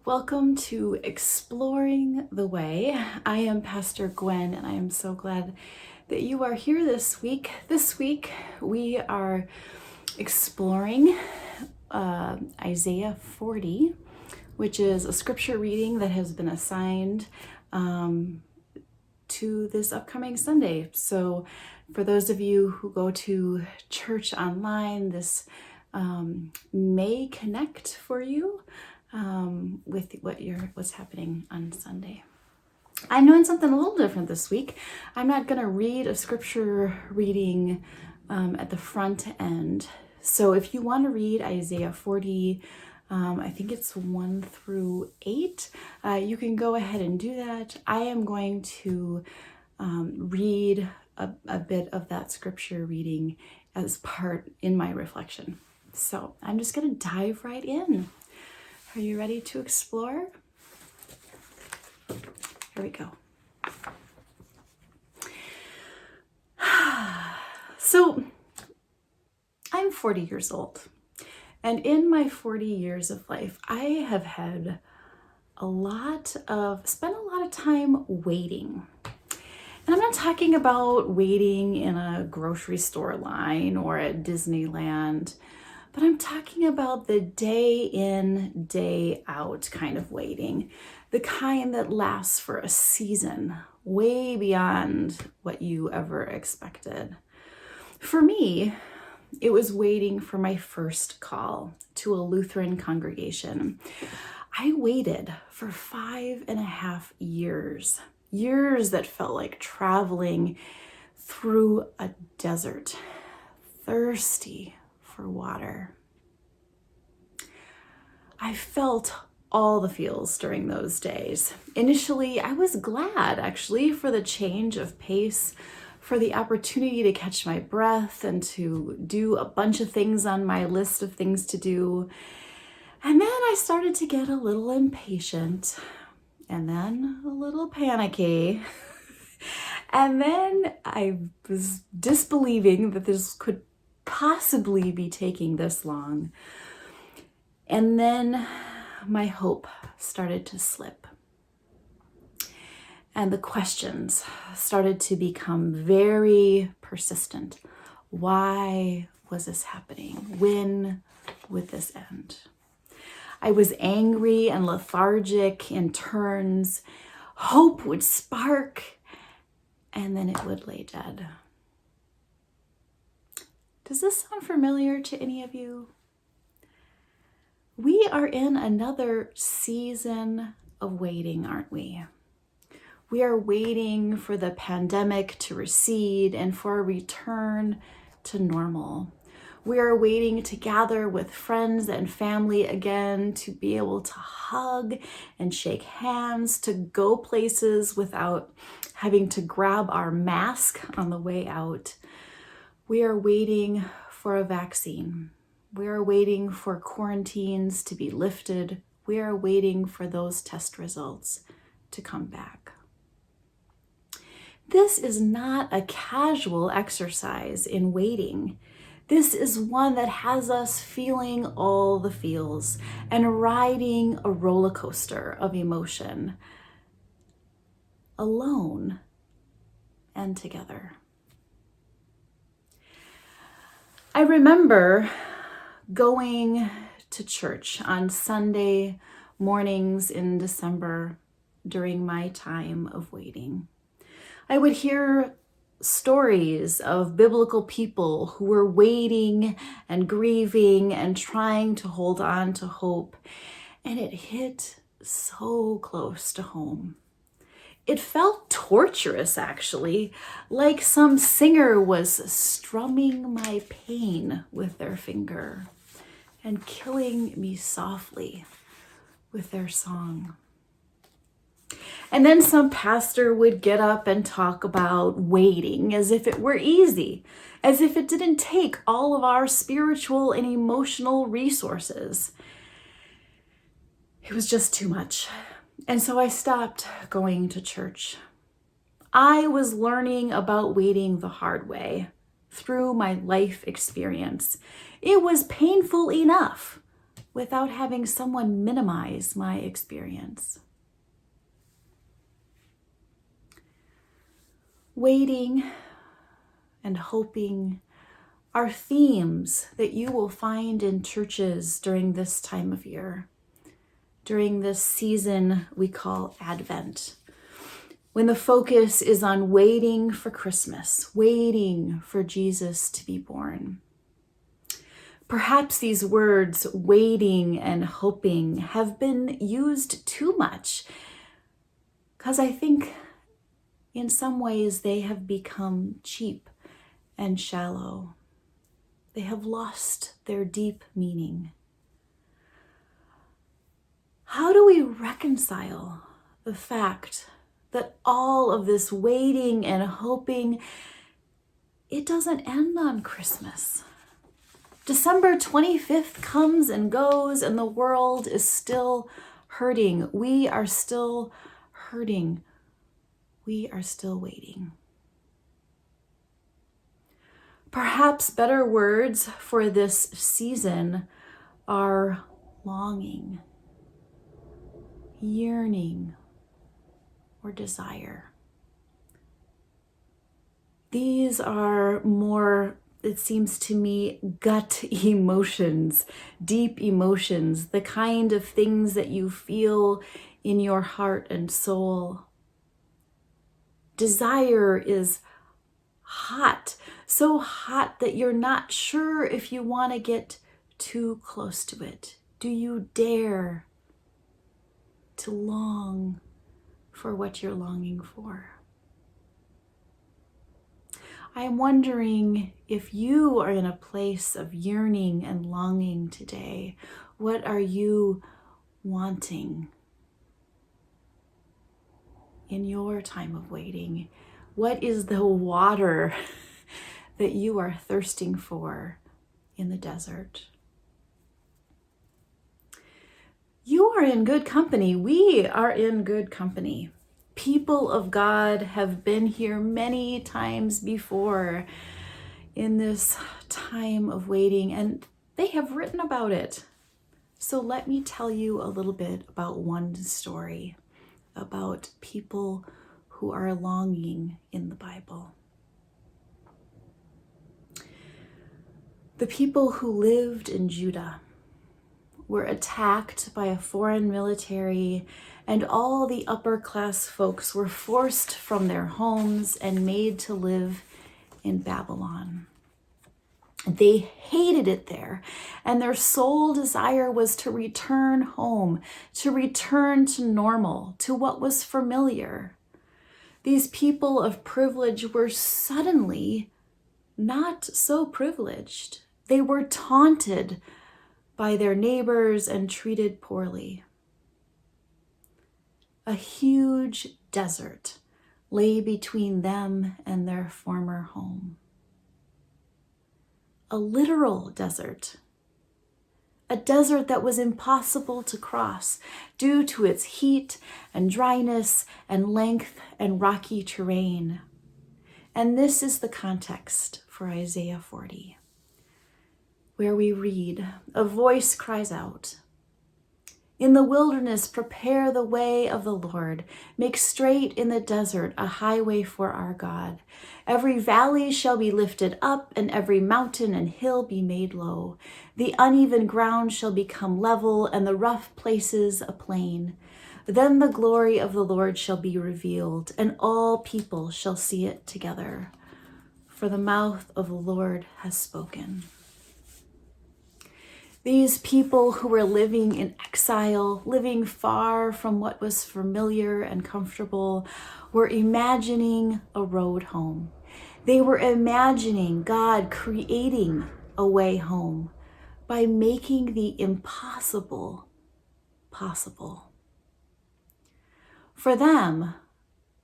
Welcome to Exploring the Way. I am Pastor Gwen, and I am so glad that you are here this week. This week, we are exploring Isaiah 40, which is a scripture reading that has been assigned to this upcoming Sunday. So for those of you who go to church online, this may connect for you with what's happening on Sunday. I'm doing something a little different this week. I'm not going to read a scripture reading at the front end. So if you want to read Isaiah 40, I think it's 1 through 8, you can go ahead and do that. I am going to read a bit of that scripture reading as part in my reflection. So I'm just going to dive right in. Are you ready to explore? Here we go. So, I'm 40 years old. And in my 40 years of life, I have had spent a lot of time waiting. And I'm not talking about waiting in a grocery store line or at Disneyland, but I'm talking about the day in, day out kind of waiting, the kind that lasts for a season, way beyond what you ever expected. For me, it was waiting for my first call to a Lutheran congregation. I waited for 5.5 years, years that felt like traveling through a desert, thirsty for water. I felt all the feels during those days. Initially, I was glad actually for the change of pace, for the opportunity to catch my breath and to do a bunch of things on my list of things to do. And then I started to get a little impatient and then a little panicky. And then I was disbelieving that this could possibly be taking this long. And then my hope started to slip. And the questions started to become very persistent. Why was this happening? When would this end? I was angry and lethargic in turns. Hope would spark, and then it would lay dead. Does this sound familiar to any of you? We are in another season of waiting, aren't we? We are waiting for the pandemic to recede and for a return to normal. We are waiting to gather with friends and family again, to be able to hug and shake hands, to go places without having to grab our mask on the way out. We are waiting for a vaccine. We are waiting for quarantines to be lifted. We are waiting for those test results to come back. This is not a casual exercise in waiting. This is one that has us feeling all the feels and riding a roller coaster of emotion, alone and together. I remember going to church on Sunday mornings in December during my time of waiting. I would hear stories of biblical people who were waiting and grieving and trying to hold on to hope, and it hit so close to home. It felt torturous, actually, like some singer was strumming my pain with their finger and killing me softly with their song. And then some pastor would get up and talk about waiting as if it were easy, as if it didn't take all of our spiritual and emotional resources. It was just too much. And so I stopped going to church. I was learning about waiting the hard way through my life experience. It was painful enough, without having someone minimize my experience. Waiting and hoping are themes that you will find in churches during this time of year, during this season we call Advent, when the focus is on waiting for Christmas, waiting for Jesus to be born. Perhaps these words, waiting and hoping, have been used too much, because I think in some ways they have become cheap and shallow. They have lost their deep meaning. How do we reconcile the fact that all of this waiting and hoping, it doesn't end on Christmas? December 25th comes and goes, and the world is still hurting. We are still hurting. We are still waiting. Perhaps better words for this season are longing, yearning, or desire. These are more, it seems to me, gut emotions, deep emotions, the kind of things that you feel in your heart and soul. Desire is hot, so hot that you're not sure if you want to get too close to it. Do you dare to long for what you're longing for? I'm wondering if you are in a place of yearning and longing today. What are you wanting in your time of waiting? What is the water that you are thirsting for in the desert? You are in good company. We are in good company. People of God have been here many times before in this time of waiting, and they have written about it. So let me tell you a little bit about one story about people who are longing in the Bible. The people who lived in Judah were attacked by a foreign military, and all the upper class folks were forced from their homes and made to live in Babylon. They hated it there, and their sole desire was to return home, to return to normal, to what was familiar. These people of privilege were suddenly not so privileged. They were taunted by their neighbors and treated poorly. A huge desert lay between them and their former home. A literal desert. A desert that was impossible to cross due to its heat and dryness and length and rocky terrain. And this is the context for Isaiah 40, where we read, "A voice cries out, 'In the wilderness, prepare the way of the Lord. Make straight in the desert a highway for our God. Every valley shall be lifted up, and every mountain and hill be made low. The uneven ground shall become level, and the rough places a plain. Then the glory of the Lord shall be revealed, and all people shall see it together. For the mouth of the Lord has spoken.'" These people who were living in exile, living far from what was familiar and comfortable, were imagining a road home. They were imagining God creating a way home by making the impossible possible. For them,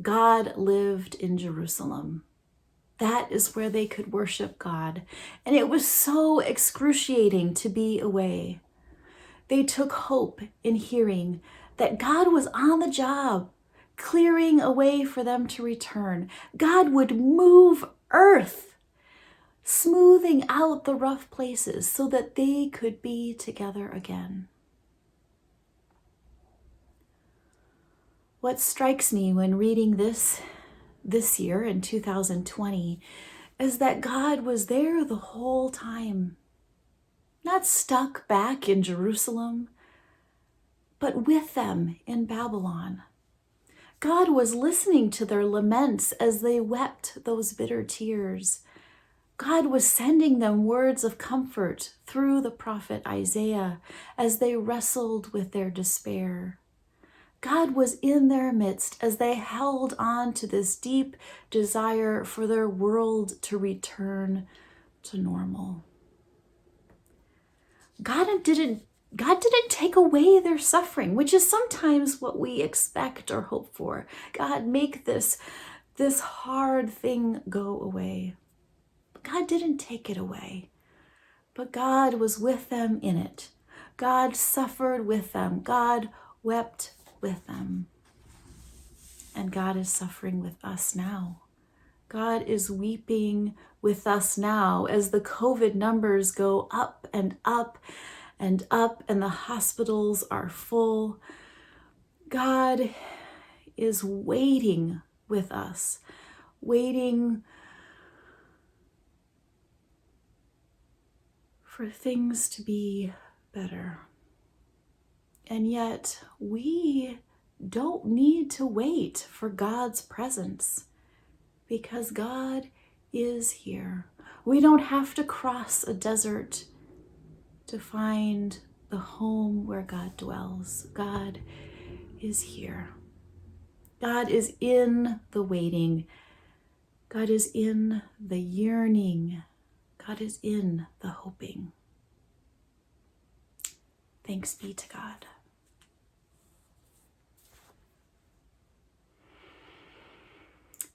God lived in Jerusalem. That is where they could worship God. And it was so excruciating to be away. They took hope in hearing that God was on the job, clearing a way for them to return. God would move earth smoothing out the rough places so that they could be together again. What strikes me when reading this year in 2020 is that God was there the whole time, not stuck back in Jerusalem, but with them in Babylon. God was listening to their laments as they wept those bitter tears. God was sending them words of comfort through the prophet Isaiah as they wrestled with their despair. God was in their midst as they held on to this deep desire for their world to return to normal. God didn't take away their suffering, which is sometimes what we expect or hope for. God, make this hard thing go away. But God didn't take it away. But God was with them in it. God suffered with them. God wept with them. And God is suffering with us now. God is weeping with us now as the COVID numbers go up and up and up and the hospitals are full. God is waiting with us, waiting for things to be better. And yet we don't need to wait for God's presence because God is here. We don't have to cross a desert to find the home where God dwells. God is here. God is in the waiting. God is in the yearning. God is in the hoping. Thanks be to God.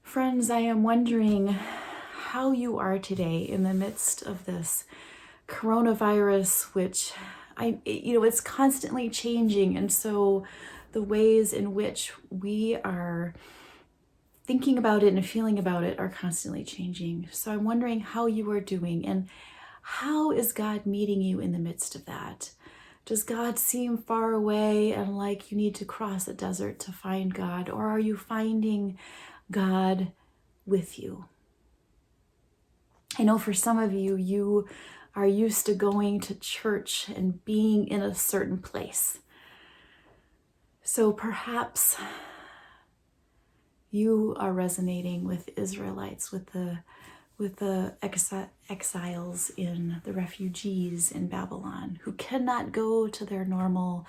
Friends, I am wondering how you are today in the midst of this coronavirus, which it's constantly changing. And so the ways in which we are thinking about it and feeling about it are constantly changing. So I'm wondering how you are doing and how is God meeting you in the midst of that? Does God seem far away and like you need to cross a desert to find God? Or are you finding God with you? I know for some of you, you are used to going to church and being in a certain place. So perhaps you are resonating with Israelites, with the exiles in the refugees in Babylon who cannot go to their normal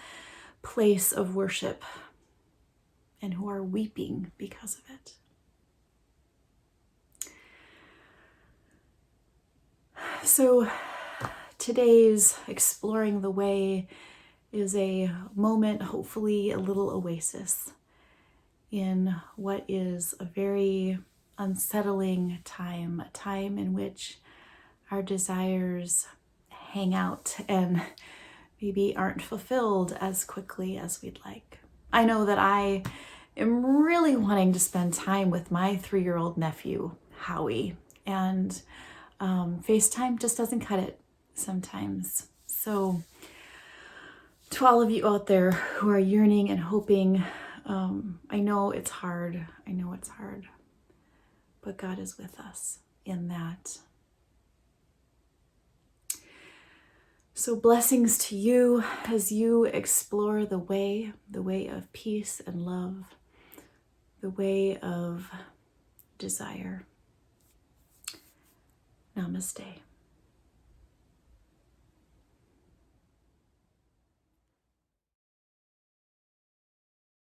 place of worship and who are weeping because of it. So today's Exploring the Way is a moment, hopefully a little oasis in what is a very unsettling time, a time in which our desires hang out and maybe aren't fulfilled as quickly as we'd like. I know that I am really wanting to spend time with my 3-year-old nephew, Howie, and FaceTime just doesn't cut it sometimes. So to all of you out there who are yearning and hoping, I know it's hard. But God is with us in that. So blessings to you as you explore the way of peace and love, the way of desire. Namaste.